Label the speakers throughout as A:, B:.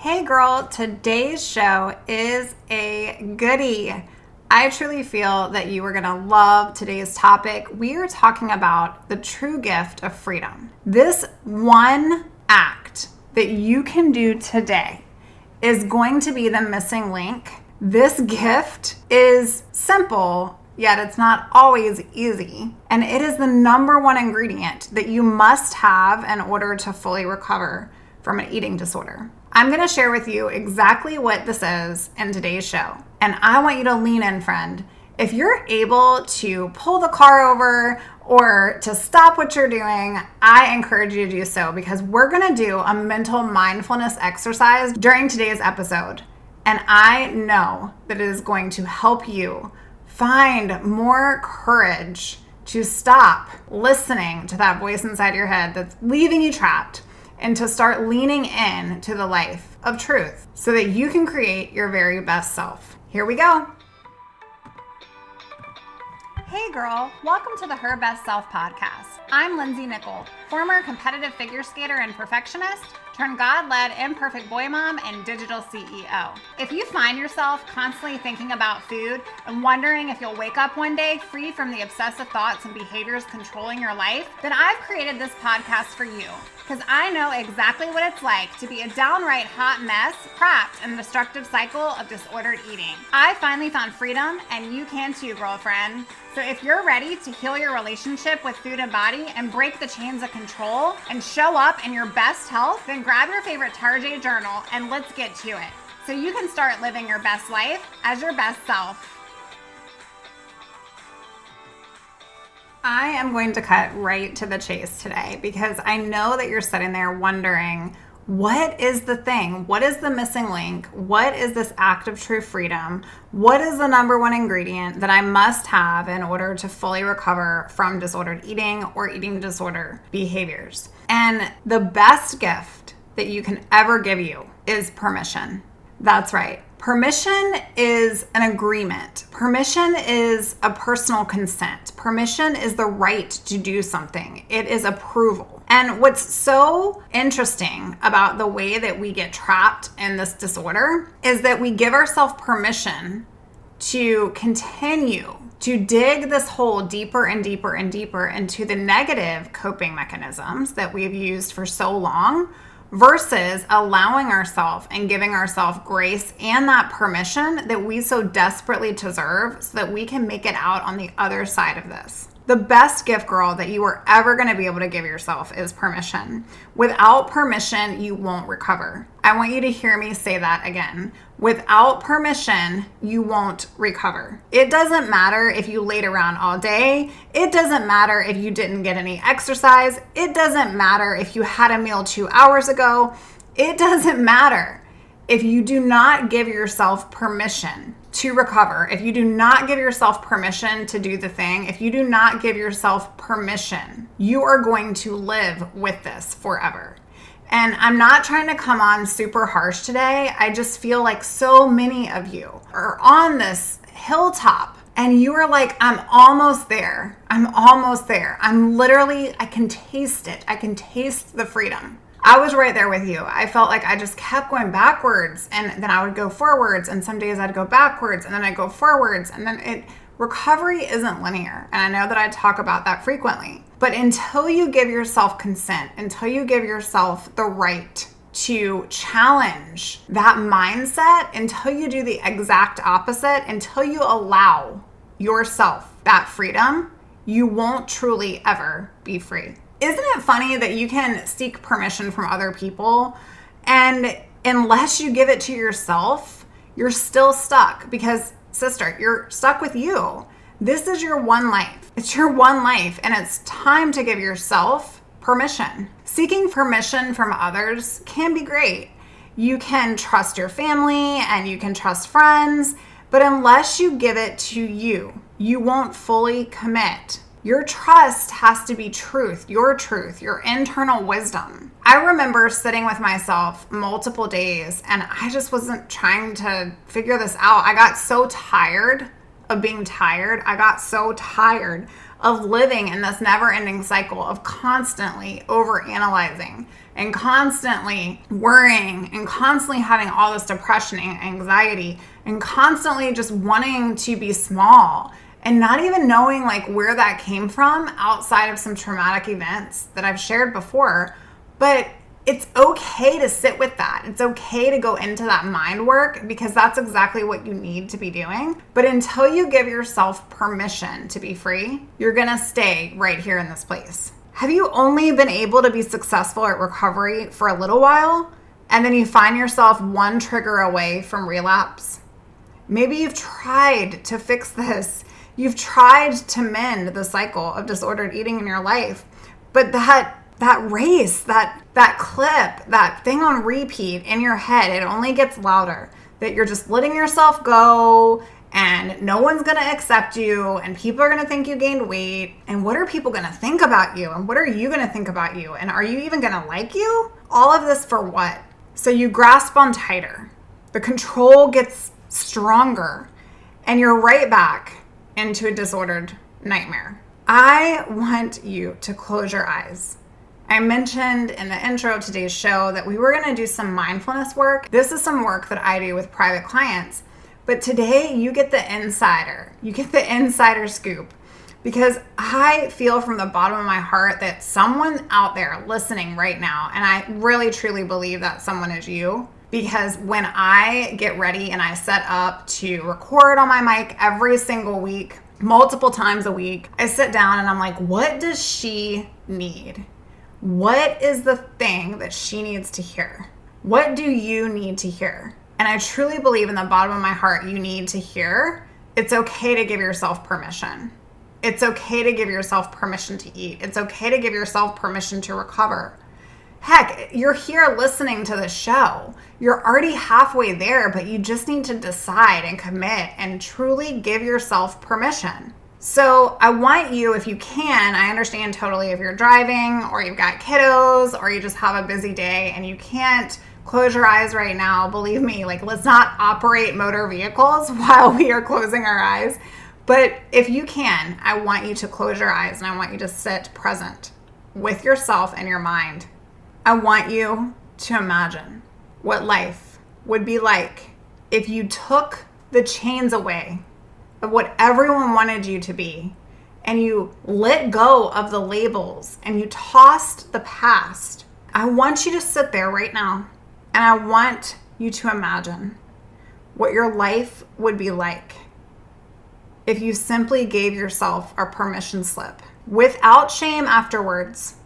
A: Hey girl, today's show is a goodie. I truly feel that you are going to love today's topic. We are talking about the true gift of freedom. This one act that you can do today is going to be the missing link. This gift is simple, yet it's not always easy. And it is the number one ingredient that you must have in order to fully recover from an eating disorder. I'm going to share with you exactly what this is in today's show. And I want you to lean in, friend. If you're able to pull the car over or to stop what you're doing, I encourage you to do so because we're going to do a mental mindfulness exercise during today's episode. And I know that it is going to help you find more courage to stop listening to that voice inside your head that's leaving you trapped, and to start leaning in to the life of truth so that you can create your very best self. Here we go. Hey girl, welcome to the Her Best Self podcast. I'm Lindsay Nickel, former competitive figure skater and perfectionist, turned God-led imperfect boy mom and digital CEO. If you find yourself constantly thinking about food and wondering if you'll wake up one day free from the obsessive thoughts and behaviors controlling your life, then I've created this podcast for you. Because I know exactly what it's like to be a downright hot mess, trapped in a destructive cycle of disordered eating. I finally found freedom, and you can too, girlfriend. So if you're ready to heal your relationship with food and body and break the chains of control and show up in your best health, then grab your favorite Tarjay journal and let's get to it. So you can start living your best life as your best self. I am going to cut right to the chase today because I know that you're sitting there wondering, what is the thing? What is the missing link? What is this act of true freedom? What is the number one ingredient that I must have in order to fully recover from disordered eating or eating disorder behaviors? And the best gift that you can ever give you is permission. That's right. Permission is an agreement. Permission is a personal consent. Permission is the right to do something. It is approval. And what's so interesting about the way that we get trapped in this disorder is that we give ourselves permission to continue to dig this hole deeper and deeper and deeper into the negative coping mechanisms that we've used for so long, versus allowing ourselves and giving ourselves grace and that permission that we so desperately deserve so that we can make it out on the other side of this. The best gift, girl, that you are ever going to be able to give yourself is permission. Without permission, you won't recover. I want you to hear me say that again. Without permission, you won't recover. It doesn't matter if you laid around all day. It doesn't matter if you didn't get any exercise. It doesn't matter if you had a meal 2 hours ago. It doesn't matter if you do not give yourself permission to recover, if you do not give yourself permission to do the thing, if you do not give yourself permission, you are going to live with this forever. And I'm not trying to come on super harsh today. I just feel like so many of you are on this hilltop and you are like, I'm almost there. I'm almost there. I can taste it. I can taste the freedom. I was right there with you. I felt like I just kept going backwards and then I would go forwards, and some days I'd go backwards and then I'd go forwards, and then recovery isn't linear. And I know that I talk about that frequently, but until you give yourself consent, until you give yourself the right to challenge that mindset, until you do the exact opposite, until you allow yourself that freedom, you won't truly ever be free. Isn't it funny that you can seek permission from other people, and unless you give it to yourself, you're still stuck? Because, sister, you're stuck with you. This is your one life. It's your one life, and it's time to give yourself permission. Seeking permission from others can be great. You can trust your family and you can trust friends, but unless you give it to you, you won't fully commit. Your trust has to be truth, your internal wisdom. I remember sitting with myself multiple days and I just wasn't trying to figure this out. I got so tired of being tired. I got so tired of living in this never-ending cycle of constantly overanalyzing and constantly worrying and constantly having all this depression and anxiety and constantly just wanting to be small and not even knowing like where that came from outside of some traumatic events that I've shared before. But it's okay to sit with that. It's okay to go into that mind work because that's exactly what you need to be doing. But until you give yourself permission to be free, you're gonna stay right here in this place. Have you only been able to be successful at recovery for a little while and then you find yourself one trigger away from relapse? Maybe you've tried to fix this. You've tried to mend the cycle of disordered eating in your life, but that race, that clip, that thing on repeat in your head, it only gets louder. That you're just letting yourself go and no one's going to accept you and people are going to think you gained weight. And what are people going to think about you? And what are you going to think about you? And are you even going to like you? All of this for what? So you grasp on tighter. The control gets stronger and you're right back into a disordered nightmare. I want you to close your eyes. I mentioned in the intro of today's show that we were going to do some mindfulness work. This is some work that I do with private clients. But today you get the insider. You get the insider scoop. Because I feel from the bottom of my heart that someone out there listening right now, and I really truly believe that someone is you. Because when I get ready and I set up to record on my mic every single week, multiple times a week, I sit down and I'm like, what does she need? What is the thing that she needs to hear? What do you need to hear? And I truly believe in the bottom of my heart, you need to hear, it's okay to give yourself permission. It's okay to give yourself permission to eat. It's okay to give yourself permission to recover. Heck, you're here listening to the show. You're already halfway there, but you just need to decide and commit and truly give yourself permission. So I want you, if you can, I understand totally if you're driving or you've got kiddos or you just have a busy day and you can't close your eyes right now. Believe me, like let's not operate motor vehicles while we are closing our eyes. But if you can, I want you to close your eyes and I want you to sit present with yourself and your mind. I want you to imagine what life would be like if you took the chains away of what everyone wanted you to be and you let go of the labels and you tossed the past. I want you to sit there right now and I want you to imagine what your life would be like if you simply gave yourself a permission slip without shame afterwards,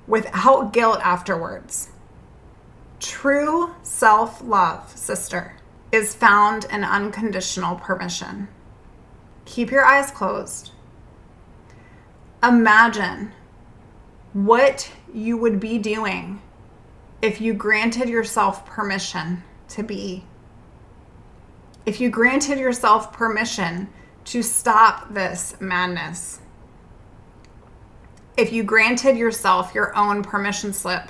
A: without guilt afterwards. True self-love, sister, is found in unconditional permission. Keep your eyes closed. Imagine what you would be doing if you granted yourself permission to be. If you granted yourself permission to stop this madness. If you granted yourself your own permission slip.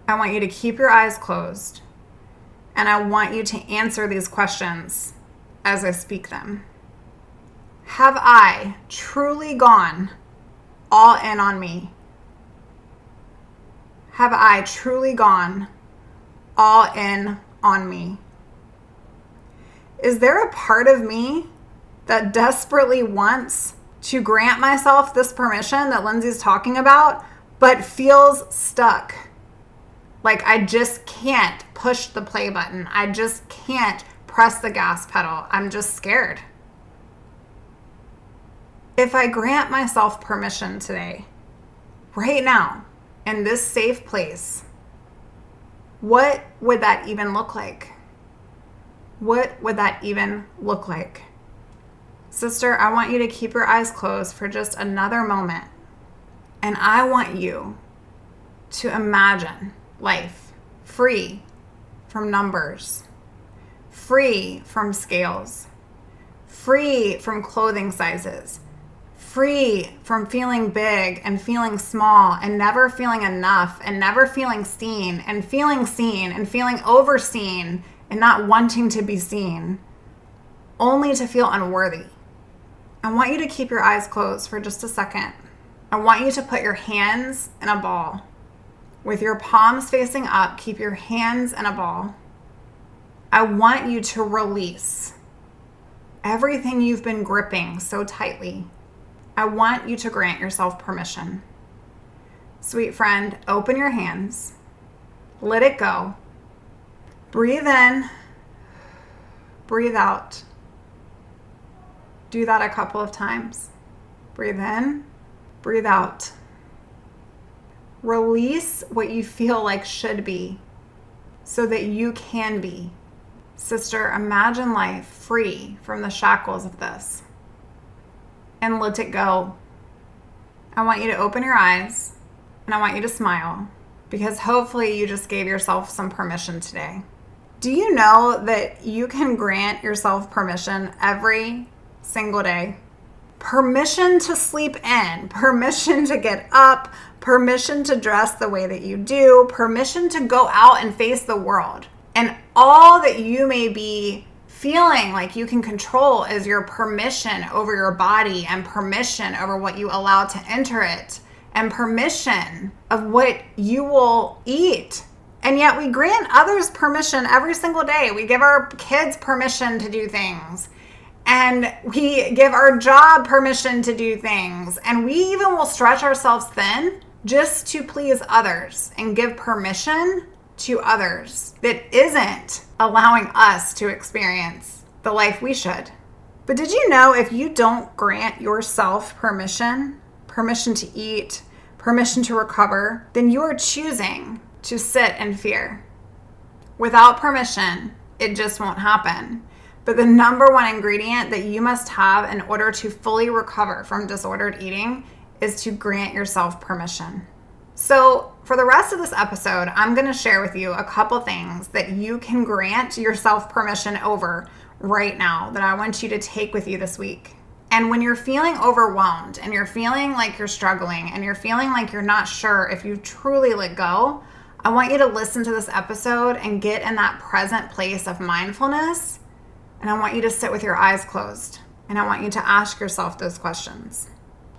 A: I want you to keep your eyes closed and I want you to answer these questions as I speak them. Have I truly gone all in on me? Have I truly gone all in on me? Is there a part of me that desperately wants to grant myself this permission that Lindsay's talking about, but feels stuck? Like I just can't push the play button. I just can't press the gas pedal. I'm just scared. If I grant myself permission today, right now, in this safe place, what would that even look like? What would that even look like? Sister, I want you to keep your eyes closed for just another moment. And I want you to imagine life free from numbers, free from scales, free from clothing sizes, free from feeling big and feeling small and never feeling enough and never feeling seen and feeling overseen and not wanting to be seen. only to feel unworthy. I want you to keep your eyes closed for just a second. I want you to put your hands in a ball. With your palms facing up, keep your hands in a ball. I want you to release everything you've been gripping so tightly. I want you to grant yourself permission. Sweet friend, open your hands. Let it go. Breathe in. Breathe out. Do that a couple of times. Breathe in. Breathe out. Release what you feel like should be so that you can be. Sister, imagine life free from the shackles of this and let it go. I want you to open your eyes and I want you to smile because hopefully you just gave yourself some permission today. Do you know that you can grant yourself permission every single day? Permission to sleep in, permission to get up, permission to dress the way that you do, permission to go out and face the world. And all that you may be feeling like you can control is your permission over your body and permission over what you allow to enter it and permission of what you will eat. And yet we grant others permission every single day. We give our kids permission to do things. And we give our job permission to do things. And we even will stretch ourselves thin just to please others and give permission to others that isn't allowing us to experience the life we should. But did you know if you don't grant yourself permission to eat, permission to recover, then you are choosing to sit in fear. Without permission, it just won't happen. But the number one ingredient that you must have in order to fully recover from disordered eating is to grant yourself permission. So for the rest of this episode, I'm going to share with you a couple things that you can grant yourself permission over right now that I want you to take with you this week. And when you're feeling overwhelmed and you're feeling like you're struggling and you're feeling like you're not sure if you've truly let go, I want you to listen to this episode and get in that present place of mindfulness. And I want you to sit with your eyes closed. And I want you to ask yourself those questions.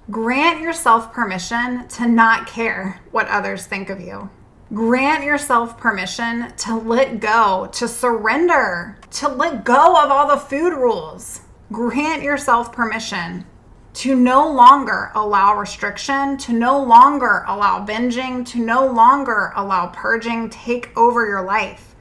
A: Grant yourself permission to not care what others think of you. Grant yourself permission to let go, to surrender, to let go of all the food rules. Grant yourself permission to no longer allow restriction, to no longer allow binging, to no longer allow purging take over your life.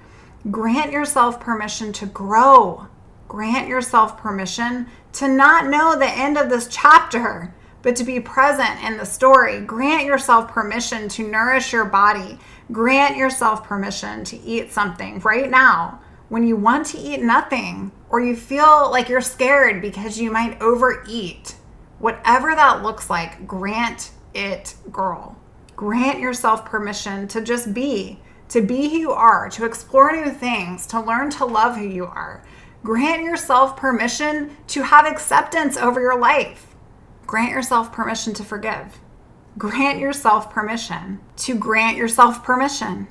A: Grant yourself permission to grow. Grant yourself permission to not know the end of this chapter, but to be present in the story. Grant yourself permission to nourish your body. Grant yourself permission to eat something right now when you want to eat nothing, or you feel like you're scared because you might overeat. Whatever that looks like, grant it, girl. Grant yourself permission to just be, to be who you are, to explore new things, to learn to love who you are. Grant yourself permission to have acceptance over your life. Grant yourself permission to forgive. Grant yourself permission to grant yourself permission.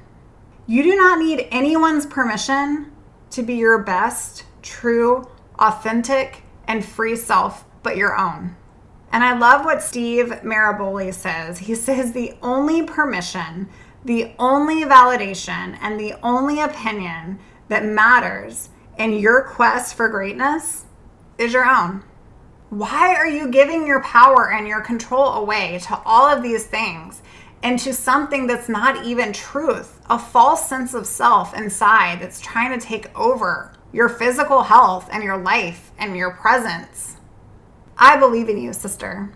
A: You do not need anyone's permission to be your best, true, authentic, and free self, but your own. And I love what Steve Maraboli says. He says the only permission, the only validation, and the only opinion that matters in your quest for greatness is your own. Why are you giving your power and your control away to all of these things and to something that's not even truth, a false sense of self inside that's trying to take over your physical health and your life and your presence? I believe in you, sister.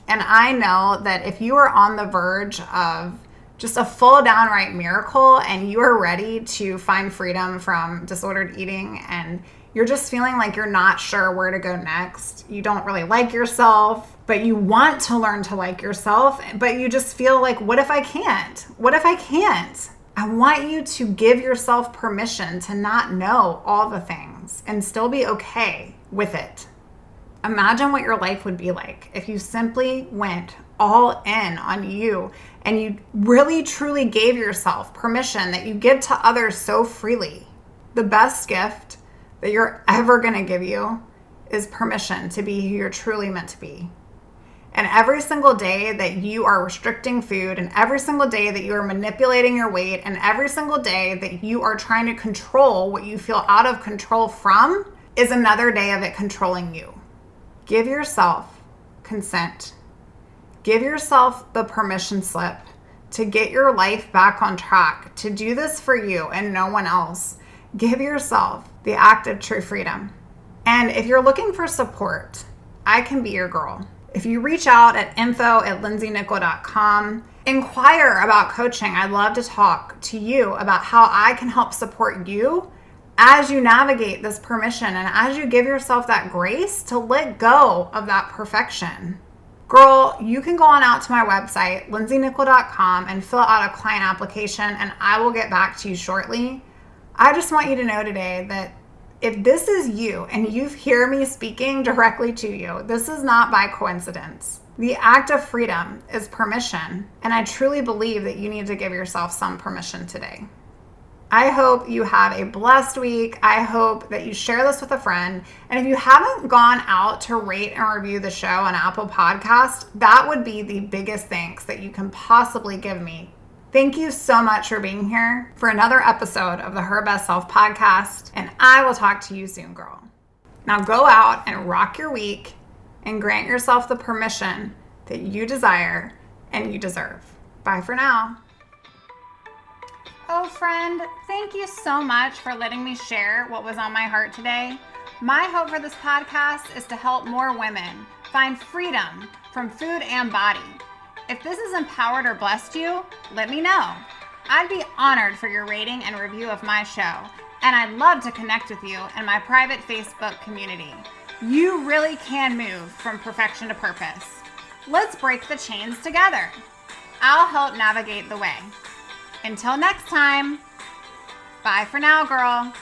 A: And I know that if you are on the verge of just a full downright miracle and you are ready to find freedom from disordered eating and you're just feeling like you're not sure where to go next, you don't really like yourself, but you want to learn to like yourself, but you just feel like, what if I can't? What if I can't? I want you to give yourself permission to not know all the things and still be okay with it. Imagine what your life would be like if you simply went all in on you and you really truly gave yourself permission that you give to others so freely. The best gift that you're ever going to give you is permission to be who you're truly meant to be. And every single day that you are restricting food, and every single day that you are manipulating your weight, and every single day that you are trying to control what you feel out of control from, is another day of it controlling you. Give yourself consent. Give yourself the permission slip to get your life back on track, to do this for you and no one else. Give yourself the act of true freedom. And if you're looking for support, I can be your girl. If you reach out at info@lindsaynickel.com, inquire about coaching. I'd love to talk to you about how I can help support you as you navigate this permission and as you give yourself that grace to let go of that perfection. Girl, you can go on out to my website, lindsaynickel.com, and fill out a client application, and I will get back to you shortly. I just want you to know today that if this is you and you hear me speaking directly to you, this is not by coincidence. The act of freedom is permission, and I truly believe that you need to give yourself some permission today. I hope you have a blessed week. I hope that you share this with a friend. And if you haven't gone out to rate and review the show on Apple Podcast, that would be the biggest thanks that you can possibly give me. Thank you so much for being here for another episode of the Her Best Self podcast. And I will talk to you soon, girl. Now go out and rock your week and grant yourself the permission that you desire and you deserve. Bye for now. Oh, friend, thank you so much for letting me share what was on my heart today. My hope for this podcast is to help more women find freedom from food and body. If this has empowered or blessed you, let me know. I'd be honored for your rating and review of my show, and I'd love to connect with you in my private Facebook community. You really can move from perfection to purpose. Let's break the chains together. I'll help navigate the way. Until next time, bye for now, girl.